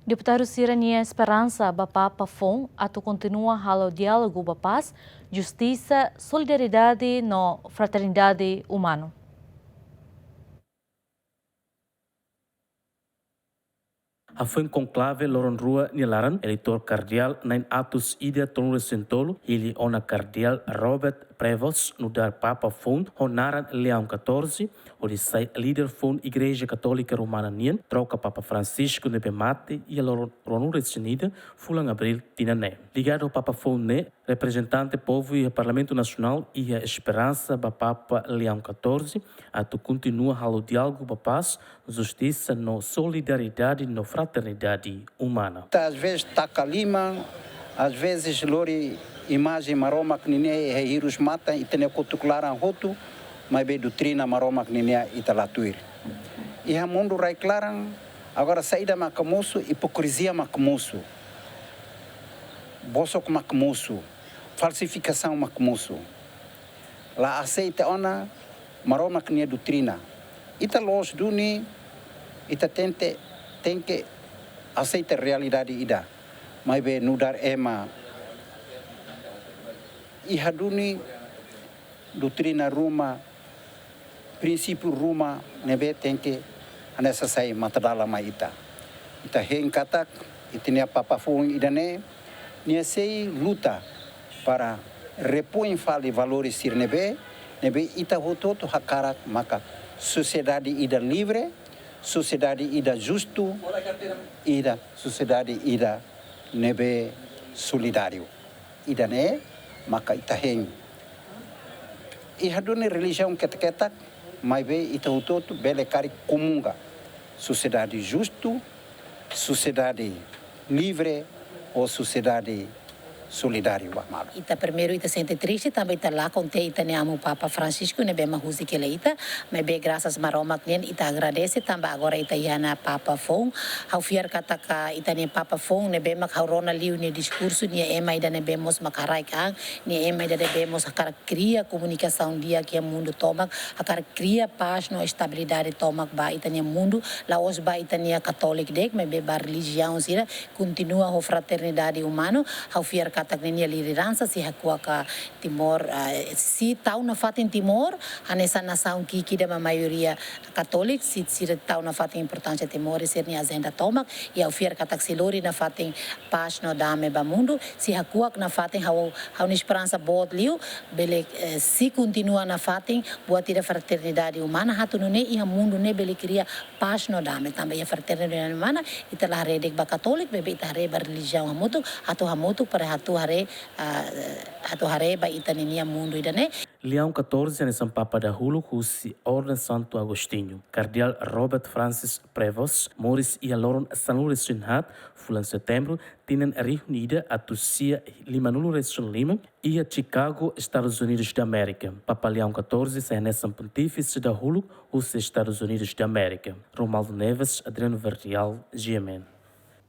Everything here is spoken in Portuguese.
Deputado Sirania Esperança Bapapa Fon atu continua halo diálogo paz, justiça, solidariedade no fraternidade humano. Foi um conclave loron rua nilaran, eleitor cardeal nain atus ida tonure sentolo, ele ona cardeal Robert Prevost no dar Papa Fon, honaran Leão XIV, o de sai líder Fon Igreja Católica Romana Nien, troca Papa Francisco nebe mate e a ronure senida, fulang abril tinané. Ligado ao Papa Fon ne, representante povo e Parlamento Nacional e a esperança ba Papa Leão XIV, atu continua halo diálogo ba paz, justiça no solidariedade no fraternidade humana. Às vezes taca lima, às vezes lori imagem maroma que ninguém é hirus mata e tem cotucularan roto, mas bem doutrina maroma que ninguém italatuir. E a mundo rai claran, agora saída macamoso, hipocrisia macamoso, bosso macamoso, falsificação macamoso. Lá aceita ona maroma que ninguém doutrina. Ita los duni, ita tem que aceita a realidade ida, mas bem nudar ema e haduni doutrina Roma, princípio Roma, nebe tem que anessa sai matadala maita. Ita henkatak, itinia Papa Fon idane, nia sei luta para repõe fale valores sir nebe ita hototo hakarak maka sociedade ida livre, sociedade ida justo, ida sociedade ida nebe solidário. Ida ne maka ita heng. E hadune religião ketak mas be ita utoto bele kari comunga. Sociedade justo, sociedade livre ou sociedade solidário. Ita primeiro ita sente triste, também ita lá conte ita ne amo Papa Francisco ne bema husi que leita, mas bem graças maroma que ita agradece também agora ita iana Papa Fon, ao fiar kataka ita ne Papa Fon ne bema kaurona liu ne discurso ne ema ida ne bemos makarai kang, ne ema ida ne bemos akar cria comunicação dia que o mundo toma, akar cria paz no estabilidade toma ba ita ne mundo, lá os ba ita ne católico dek, mas bem ba religião sira continua a fraternidade humano, ao fiar katak nenia liderança se hakua ka Timor si tau na fatin Timor anessa nação que da maioria católica si tau na fatin importância Timor ser ni agenda toma e ao fiar katak silori na fatin paz no dame ba mundo si hakua na fatin hau na esperança bot liu bele si continua na fatin buat tira fraternidade humana hatu no ne e mundo ne bele cria paz no dame também a fraternidade humana italah redek ba católico bebe itare ba religião hamutu hamutu para hatu hare ba itaninia mundo idane. Leão XIV é São Papa da Hulu, Russi, Ordem Santo Agostinho. Cardeal Robert Francis Prevost, Morris e Aloron Sanlu Resunhat, fulan setembro, tinham reunida a Tucia Limanulu Resun Lima e a Chicago, Estados Unidos da América. Papa Leão XIV é São Pontífice da Hulu, Russi, Estados Unidos da América. Romaldo Neves, Adriano Verreal, GMN.